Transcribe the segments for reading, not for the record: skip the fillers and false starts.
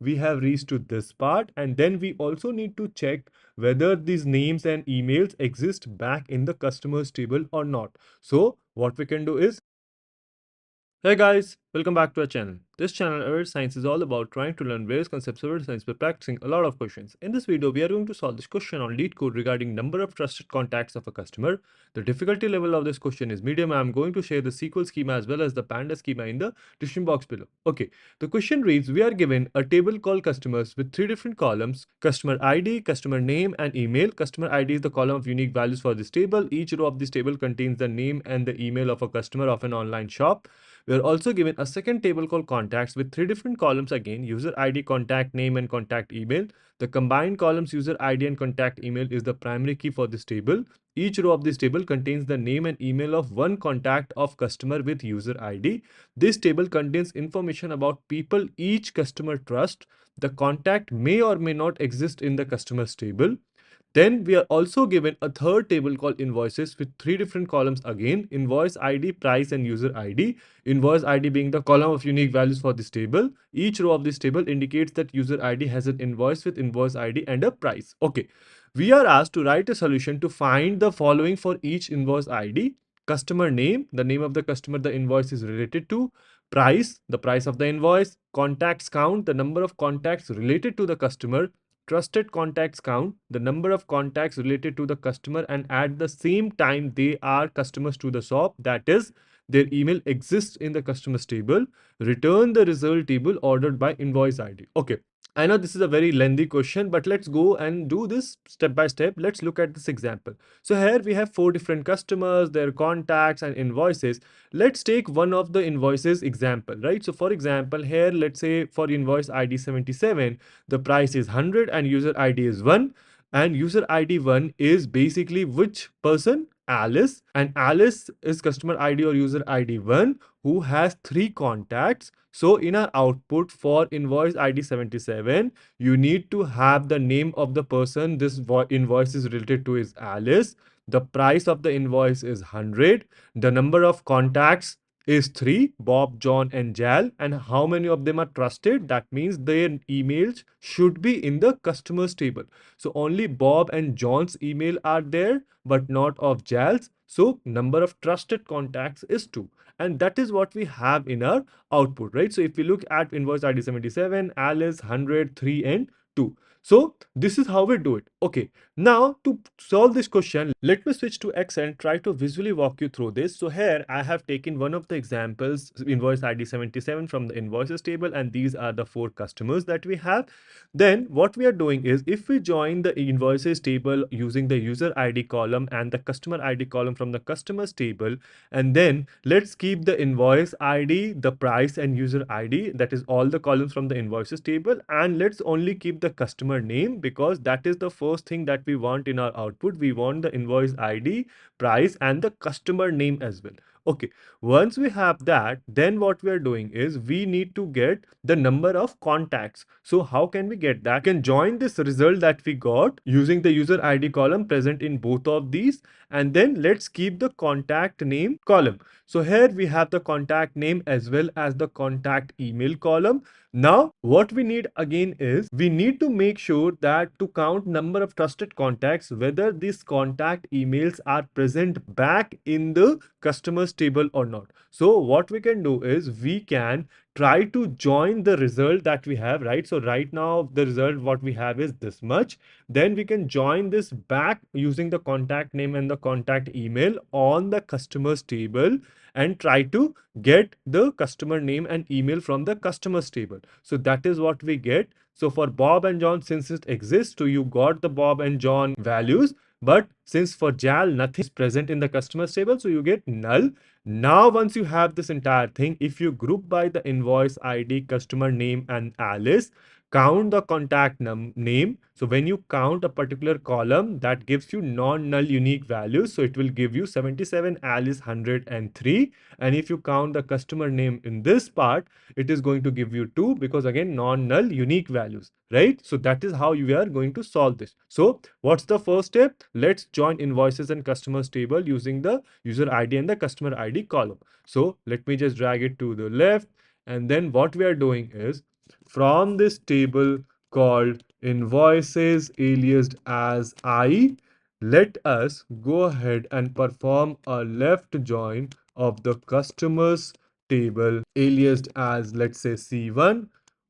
we have reached to this part, and then we also need to check whether these names and emails exist back in the customers table or not. So what we can do is, hey guys, welcome back to our channel. This channel, Ever Science, is all about trying to learn various concepts of science by practicing a lot of questions. In this video, we are going to solve this question on Leetcode regarding number of trusted contacts of a customer. The difficulty level of this question is medium. I'm going to share the SQL schema as well as the Pandas schema in the description box below. Okay, the question reads, we are given a table called customers with three different columns: customer ID, customer name, and email. Customer ID is the column of unique values for this table. Each row of this table contains the name and the email of a customer of an online shop. We are also given a second table called contacts with three different columns again: user ID, contact name, and contact email. The combined columns user ID and contact email is the primary key for this table. Each row of this table contains the name and email of one contact of customer with user ID. This table contains information about people each customer trusts. The contact may or may not exist in the customers table. Then we are also given a third table called invoices with three different columns again: invoice ID, price, and user ID. Invoice ID being the column of unique values for this table. Each row of this table indicates that user ID has an invoice with invoice ID and a price. Okay, we are asked to write a solution to find the following for each invoice ID: customer name, the name of the customer the invoice is related to; price, the price of the invoice; contacts count, the number of contacts related to the customer; trusted contacts count, the number of contacts related to the customer and at the same time they are customers to the shop, that is, their email exists in the customers table; return the result table ordered by invoice ID. Okay, I know this is a very lengthy question, but let's go and do this step by step. Let's look at this example. So here we have four different customers, their contacts and invoices. Let's take one of the invoices example, right? So for example, here, let's say for invoice ID 77, the price is 100 and user ID is 1. And user ID 1 is basically which person? Alice. And Alice is customer ID or user ID 1 who has three contacts. So in our output for invoice ID 77, you need to have the name of the person this invoice is related to is Alice. The price of the invoice is 100. The number of contacts is 3: Bob, John, and Jal. And how many of them are trusted? That means their emails should be in the customers table. So only Bob and John's email are there, but not of Jal's. So number of trusted contacts is 2. And that is what we have in our output, right? So if we look at invoice ID 77, Alice, 100, 3, and 2. So this is how we do it. Okay, now to solve this question, let me switch to Excel and try to visually walk you through this. So here I have taken one of the examples, invoice ID 77 from the invoices table, and these are the four customers that we have. Then what we are doing is, if we join the invoices table using the user ID column and the customer ID column from the customers table, and then let's keep the invoice ID, the price, and user ID, that is all the columns from the invoices table, and let's only keep the customer name because that is the first thing that we want in our output. We want the invoice ID, price, and the customer name as well. Okay, once we have that, then what we are doing is we need to get the number of contacts. So how can we get that? We can join this result that we got using the user ID column present in both of these, and then let's keep the contact name column. So here we have the contact name as well as the contact email column. Now what we need again is we need to make sure that to count number of trusted contacts, whether these contact emails are present back in the customers table or not. So what we can do is we can try to join the result that we have, right? So right now the result what we have is this much. Then we can join this back using the contact name and the contact email on the customers table and try to get the customer name and email from the customers table. So that is what we get. So for Bob and John, since it exists, so you got the Bob and John values. But since for Jal, nothing is present in the customers table, so you get null. Now, once you have this entire thing, if you group by the invoice ID, customer name, and Alice, count the contact name. So when you count a particular column, that gives you non-null unique values. So it will give you 77, Alice, 103. And if you count the customer name in this part, it is going to give you 2 because again, non-null unique values, right? So that is how you are going to solve this. So what's the first step? Let's join invoices and customers table using the user ID and the customer ID column. So let me just drag it to the left. And then what we are doing is from this table called invoices aliased as I, let us go ahead and perform a left join of the customers table aliased as, let's say, C1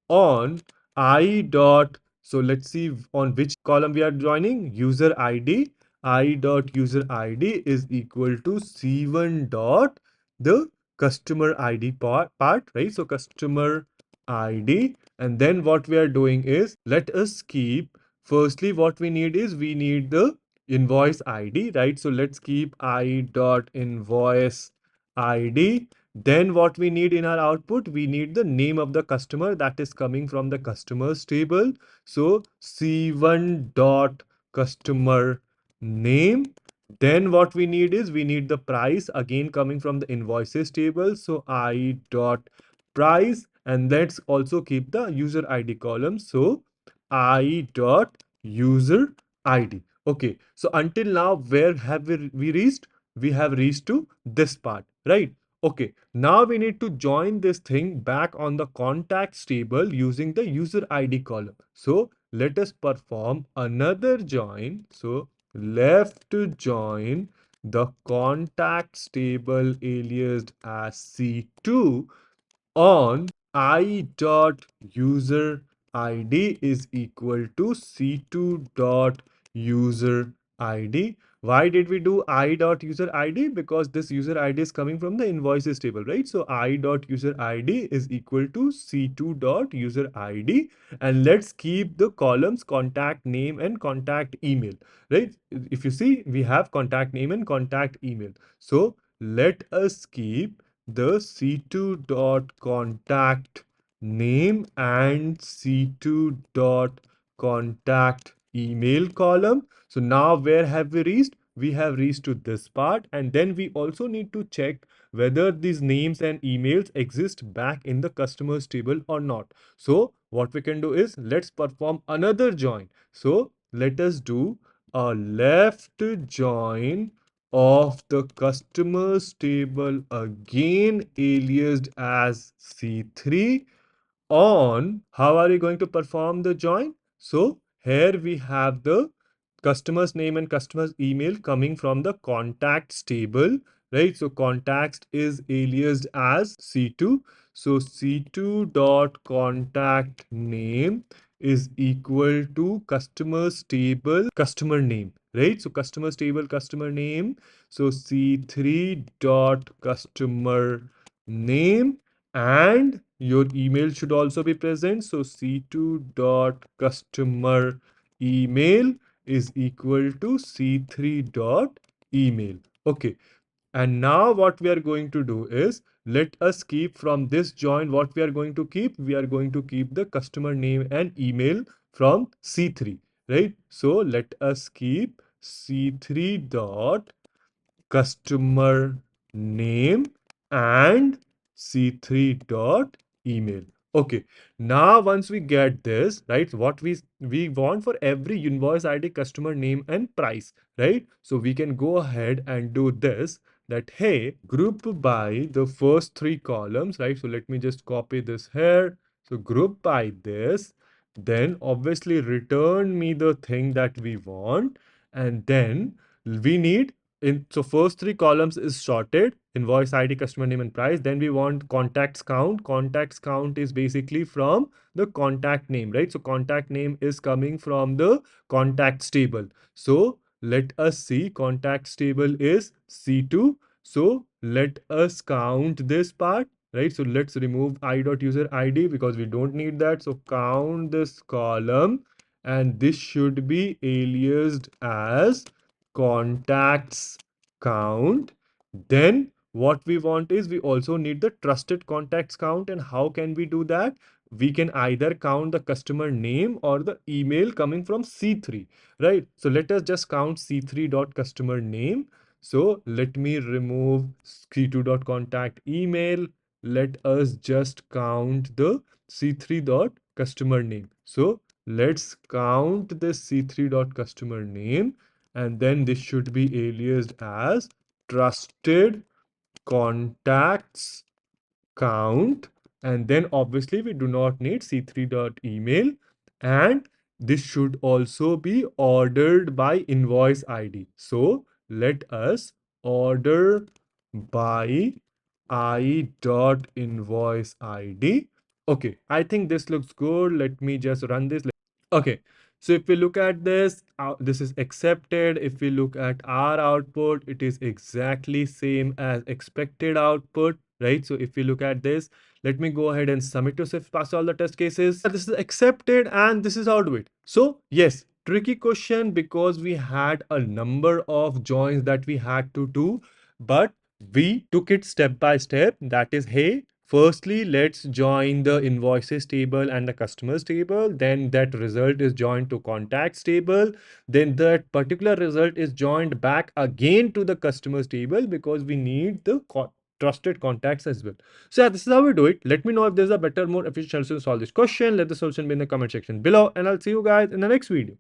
on I dot. So let's see on which column we are joining. User ID. I dot user ID is equal to C1 dot the customer ID part, right? So customer ID. And then what we are doing is, let us keep, firstly, what we need is we need the invoice ID, right? So let's keep I dot invoice ID. Then what we need in our output, we need the name of the customer that is coming from the customers table. So C1 dot customer name. Then what we need is we need the price again coming from the invoices table. So I dot price, and let's also keep the user ID column. So I dot user ID. Okay. So until now, where have we reached? We have reached to this part, right? Okay, now we need to join this thing back on the contacts table using the user ID column. So let us perform another join. So left join the contacts table aliased as C2 on I dot user ID is equal to C2 dot user ID. Why did we do I dot user ID? Because this user ID is coming from the invoices table, right? So I dot user ID is equal to C2 dot user ID. And let's keep the columns contact name and contact email, right? If you see, we have contact name and contact email. So let us keep the C2 dot contact name and C2 dot contact email column. So now where have we reached? We have reached to this part, and then we also need to check whether these names and emails exist back in the customers table or not. So what we can do is, let's perform another join. So let us do a left join of the customers table again aliased as C3 on, how are you going to perform the join? So here we have the customer's name and customer's email coming from the contacts table, right? So contacts is aliased as C2. So C2 dot contact name is equal to customers table customer name, right? So customers table customer name. So C3 dot customer name, and your email should also be present. So C2 dot customer email is equal to C3 dot email. Okay. And now what we are going to do is, let us keep from this join, what we are going to keep? We are going to keep the customer name and email from C3, right? So let us keep C3 dot customer name and C3 dot email. Okay, now once we get this, right, what we want for every invoice ID, customer name and price, right? So we can go ahead and do this, that hey, group by the first three columns, right? So let me just copy this here. So group by this, then obviously return me the thing that we want, and then we need in, so first three columns is sorted: invoice ID, customer name and price. Then we want contacts count. Contacts count is basically from the contact name, right? So contact name is coming from the contacts table. So let us see, contacts table is C2. So let us count this part, right? So let's remove I dot user ID because we don't need that. So count this column, and this should be aliased as contacts count. Then what we want is, we also need the trusted contacts count. And how can we do that? We can either count the customer name or the email coming from C3, right? So let us just count C3 dot customer name. So let me remove C2 dot contact email. Let us just count the C3 dot customer name. So let's count this C3 dot customer name, and then this should be aliased as trusted contacts count. And then obviously we do not need c3.email, and this should also be ordered by invoice ID. So let us order by I.invoice ID. Okay, I think this looks good. Let me just run this. Okay, so if we look at this, this is accepted. If we look at our output, it is exactly same as expected output, right? So if we look at this, let me go ahead and submit to Swift pass all the test cases. This is accepted and this is how to it. So yes, tricky question because we had a number of joins that we had to do, but we took it step by step. That is, hey, firstly, let's join the invoices table and the customers table. Then that result is joined to contacts table. Then that particular result is joined back again to the customers table because we need the trusted contacts as well. So yeah, this is how we do it. Let me know if there's a better, more efficient solution to solve this question. Let the solution be in the comment section below, and I'll see you guys in the next video.